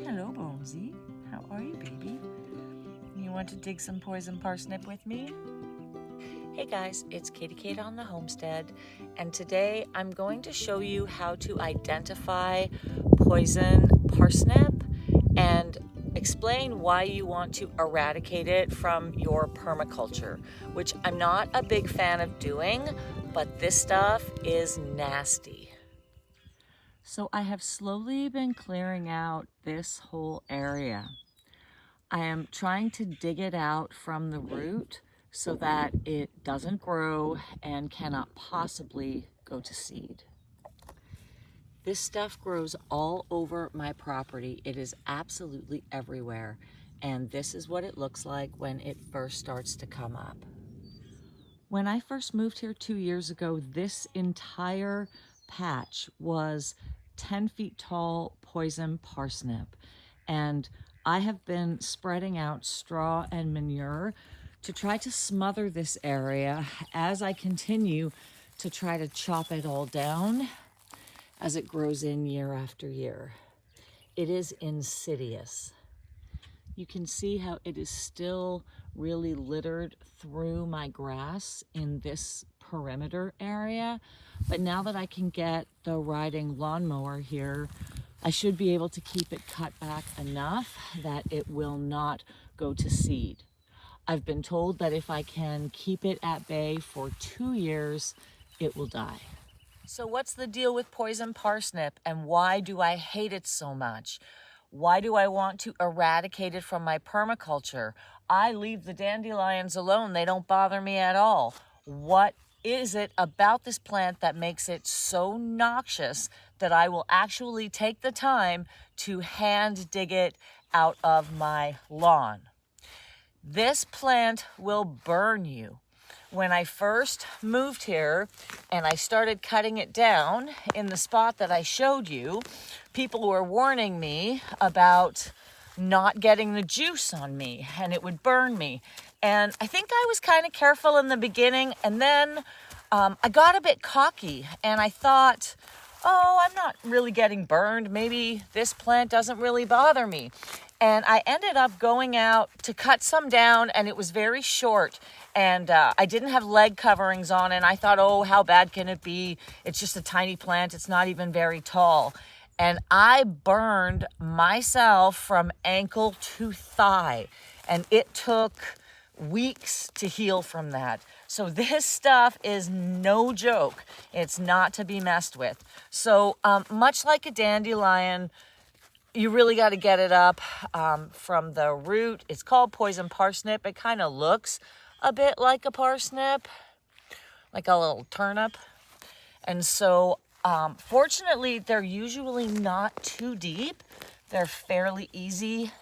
Hello, Bonesy. How are you, baby? You want to dig some poison parsnip with me? Hey guys, it's Katie Kate on the Homestead, and today I'm going to show you how to identify poison parsnip and explain why you want to eradicate it from your permaculture, which I'm not a big fan of doing, but this stuff is nasty. So I have slowly been clearing out this whole area. I am trying to dig it out from the root so that it doesn't grow and cannot possibly go to seed. This stuff grows all over my property. It is absolutely everywhere. And this is what it looks like when it first starts to come up. When I first moved here 2 years ago, this entire patch was 10 feet tall poison parsnip. And I have been spreading out straw and manure to try to smother this area as I continue to try to chop it all down as it grows in year after year. It is insidious. You can see how it is still really littered through my grass in this perimeter area. But now that I can get the riding lawnmower here, I should be able to keep it cut back enough that it will not go to seed. I've been told that if I can keep it at bay for 2 years, it will die. So what's the deal with poison parsnip, and why do I hate it so much? Why do I want to eradicate it from my permaculture? I leave the dandelions alone. They don't bother me at all. What is it about this plant that makes it so noxious that I will actually take the time to hand dig it out of my lawn? This plant will burn you. When I first moved here and I started cutting it down in the spot that I showed you, people were warning me about not getting the juice on me and it would burn me. And I think I was kind of careful in the beginning, and then I got a bit cocky and I thought, oh, I'm not really getting burned. Maybe this plant doesn't really bother me. And I ended up going out to cut some down, and it was very short. And I didn't have leg coverings on, and I thought, oh, how bad can it be? It's just a tiny plant. It's not even very tall. And I burned myself from ankle to thigh, and it took weeks to heal from that. So this stuff is no joke. It's not to be messed with. So much like a dandelion, you really got to get it up from the root. It's called poison parsnip. It kind of looks a bit like a parsnip, like a little turnip. And so fortunately, they're usually not too deep. They're fairly easy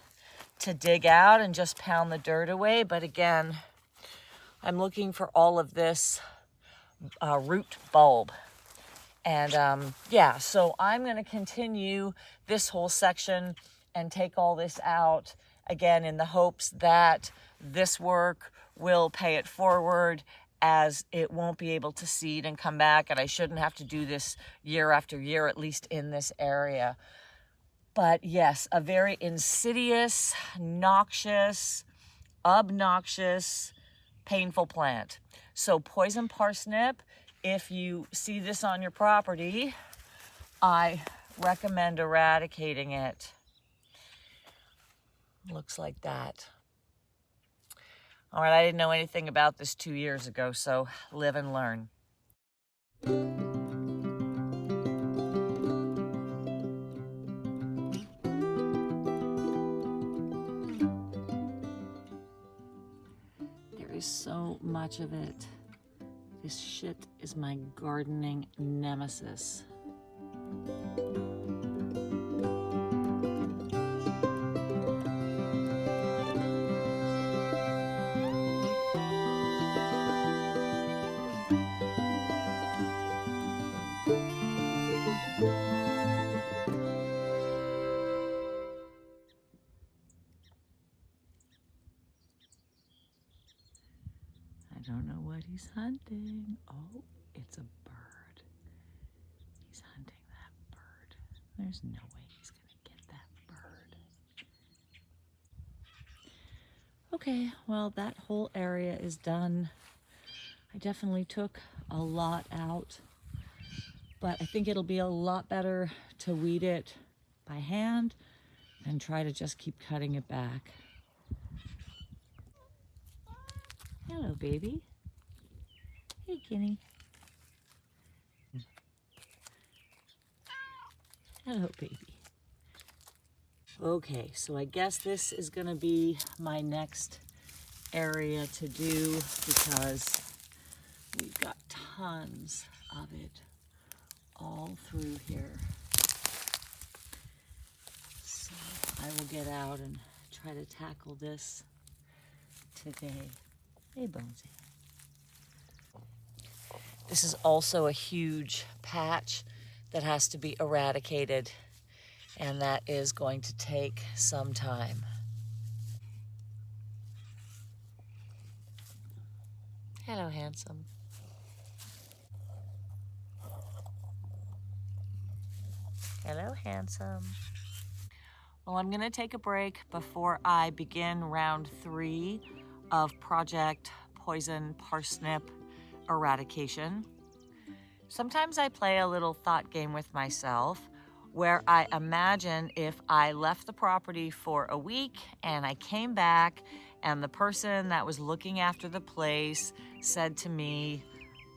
to dig out and just pound the dirt away. But again, I'm looking for all of this root bulb. And yeah, so I'm going to continue this whole section and take all this out again in the hopes that this work will pay it forward, as it won't be able to seed and come back, and I shouldn't have to do this year after year, at least in this area. But yes, a very insidious, noxious, obnoxious, painful plant. So poison parsnip, if you see this on your property, I recommend eradicating it. Looks like that. All right, I didn't know anything about this 2 years ago, so live and learn. There is so much of it. This shit is my gardening nemesis. I don't know what he's hunting. Oh, it's a bird. He's hunting that bird. There's no way he's gonna get that bird. Okay, well, that whole area is done. I definitely took a lot out, but I think it'll be a lot better to weed it by hand and try to just keep cutting it back. Hello, baby. Hey, Kenny. Hello, baby. Okay, so I guess this is gonna be my next area to do because we've got tons of it all through here. So I will get out and try to tackle this today. Hey, Bonesy. This is also a huge patch that has to be eradicated, and that is going to take some time. Hello, handsome. Hello, handsome. Well, I'm gonna take a break before I begin round 3 of Project Poison Parsnip Eradication. Sometimes I play a little thought game with myself where I imagine if I left the property for a week and I came back and the person that was looking after the place said to me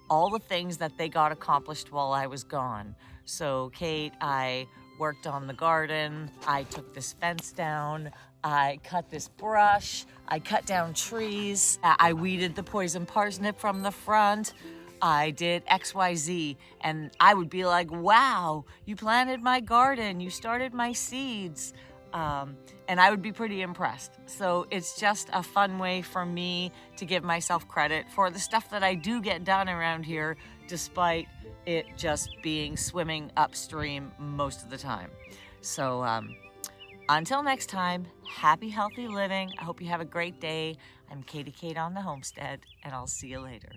all the things that they got accomplished while I was gone. So, Kate, I worked on the garden, I took this fence down, I cut this brush, I cut down trees, I weeded the poison parsnip from the front, I did XYZ, and I would be like, wow, you planted my garden, you started my seeds. And I would be pretty impressed. So it's just a fun way for me to give myself credit for the stuff that I do get done around here, despite it just being swimming upstream most of the time. So until next time, happy, healthy living. I hope you have a great day. I'm Katie Kate on the Homestead, and I'll see you later.